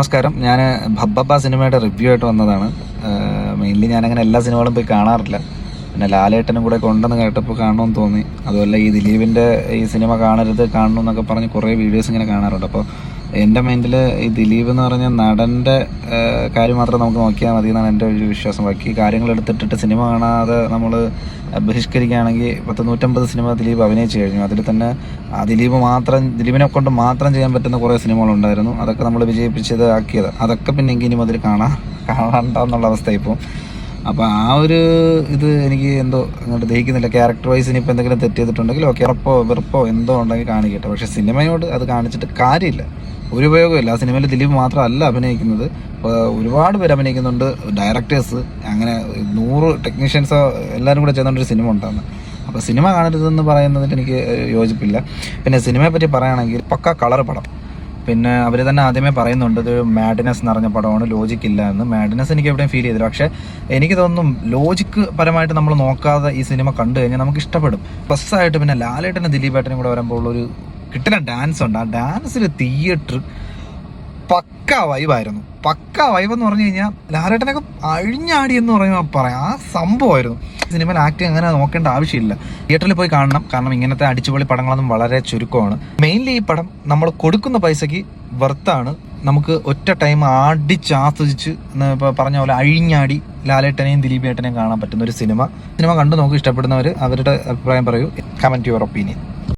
നമസ്കാരം. ഞാൻ ഭബ്ബബ്ബ സിനിമയുടെ റിവ്യൂ ആയിട്ട് വന്നതാണ്. മെയിൻലി ഞാനങ്ങനെ എല്ലാ സിനിമകളും പോയി കാണാറില്ല. പിന്നെ ലാലേട്ടനും കൂടെ ഉണ്ടെന്ന് കേട്ടപ്പോൾ കാണണമെന്ന് തോന്നി. അതുപോലെ ഈ ദിലീപിൻ്റെ ഈ സിനിമ കാണരുത് കാണണമെന്നൊക്കെ പറഞ്ഞ് കുറേ വീഡിയോസ് ഇങ്ങനെ കാണാറുണ്ട്. അപ്പോൾ എൻ്റെ മൈൻഡിൽ ഈ ദിലീപ് എന്ന് പറഞ്ഞ നടൻ്റെ കാര്യം മാത്രം നമുക്ക് നോക്കിയാൽ മതി എന്നാണ് എൻ്റെ ഒരു വിശ്വാസം. ബാക്കി കാര്യങ്ങൾ എടുത്തിട്ടിട്ട് സിനിമ കാണാതെ നമ്മൾ ബഹിഷ്കരിക്കുകയാണെങ്കിൽ 150 സിനിമ ദിലീപ് അഭിനയിച്ചു കഴിഞ്ഞു. അതിൽ തന്നെ ദിലീപിനെ കൊണ്ട് മാത്രം ചെയ്യാൻ പറ്റുന്ന കുറേ സിനിമകളുണ്ടായിരുന്നു. അതൊക്കെ നമ്മൾ വിജയിപ്പിച്ചത് ആക്കിയത്. അതൊക്കെ പിന്നെ ഇനി മുതൽ കാണാണ്ടെന്നുള്ള അവസ്ഥ ഇപ്പോൾ. അപ്പോൾ ആ ഒരു ഇത് എനിക്ക് എന്തോ അങ്ങോട്ട് ദഹിക്കുന്നില്ല. ക്യാരക്ടർ വൈസ് ഇനിയിപ്പോൾ എന്തെങ്കിലും തെറ്റ് ചെയ്തിട്ടുണ്ടെങ്കിൽ ഓക്കെ, ഉറപ്പോ വെറുപ്പോ എന്തോ ഉണ്ടെങ്കിൽ കാണിക്കട്ടെ. പക്ഷേ സിനിമയോട് അത് കാണിച്ചിട്ട് കാര്യമില്ല, ഒരു ഉപയോഗമില്ല. ആ സിനിമയിൽ ദിലീപ് മാത്രമല്ല അഭിനയിക്കുന്നത്, ഒരുപാട് പേര് അഭിനയിക്കുന്നുണ്ട്, ഡയറക്ടേഴ്സ്, അങ്ങനെ 100 ടെക്നീഷ്യൻസോ എല്ലാവരും കൂടെ ചേർന്നുകൊണ്ടൊരു സിനിമ ഉണ്ടാകുന്നത്. അപ്പോൾ സിനിമ കാണരുതെന്ന് പറയുന്നതിൽ എനിക്ക് യോജിപ്പില്ല. പിന്നെ സിനിമയെ പറ്റി പറയുകയാണെങ്കിൽ പക്ക കളർ പടം. പിന്നെ അവർ തന്നെ ആദ്യമേ പറയുന്നുണ്ട് ഇത് മാഡ്നെസ് നിറഞ്ഞ പടമാണ്, ലോജിക്ക് ഇല്ല എന്ന്. മാഡ്നെസ് എനിക്ക് എവിടെയും ഫീൽ ചെയ്തില്ല. പക്ഷേ എനിക്ക് തോന്നുന്നു ലോജിക്ക് പരമായിട്ട് നമ്മൾ നോക്കാതെ ഈ സിനിമ കണ്ടു കഴിഞ്ഞാൽ നമുക്ക് ഇഷ്ടപ്പെടും. പ്ലസ്സായിട്ട് പിന്നെ ലാലേട്ടനും ദിലീപേട്ടനും കൂടെ വരുമ്പോൾ ഉള്ളൊരു കിട്ടുന്ന ഡാൻസ് ഉണ്ട്. ആ ഡാൻസിൽ തിയേറ്റർ പക്ക വൈബായിരുന്നു. പക്ക വൈബ് എന്ന് പറഞ്ഞു കഴിഞ്ഞാൽ ലാലേട്ടനൊക്കെ അഴിഞ്ഞാടി എന്ന് പറയുമ്പോൾ പറയാം, ആ സംഭവമായിരുന്നു. സിനിമയിൽ ആക്ടിങ് അങ്ങനെ നോക്കേണ്ട ആവശ്യമില്ല, തിയേറ്ററിൽ പോയി കാണണം. കാരണം ഇങ്ങനത്തെ അടിച്ചുപൊളി പടങ്ങളൊന്നും വളരെ ചുരുക്കമാണ്. മെയിൻലി ഈ പടം നമ്മൾ കൊടുക്കുന്ന പൈസയ്ക്ക് വർത്താണ്. നമുക്ക് ഒറ്റ ടൈം ആസ്വദിച്ച് ഇപ്പോൾ പറഞ്ഞ പോലെ അഴിഞ്ഞാടി ലാലേട്ടനെയും ദിലീപേട്ടനെയും കാണാൻ പറ്റുന്ന ഒരു സിനിമ കണ്ടു നോക്കി. ഇഷ്ടപ്പെടുന്നവർ അവരുടെ അഭിപ്രായം പറയൂ. Comment your opinion.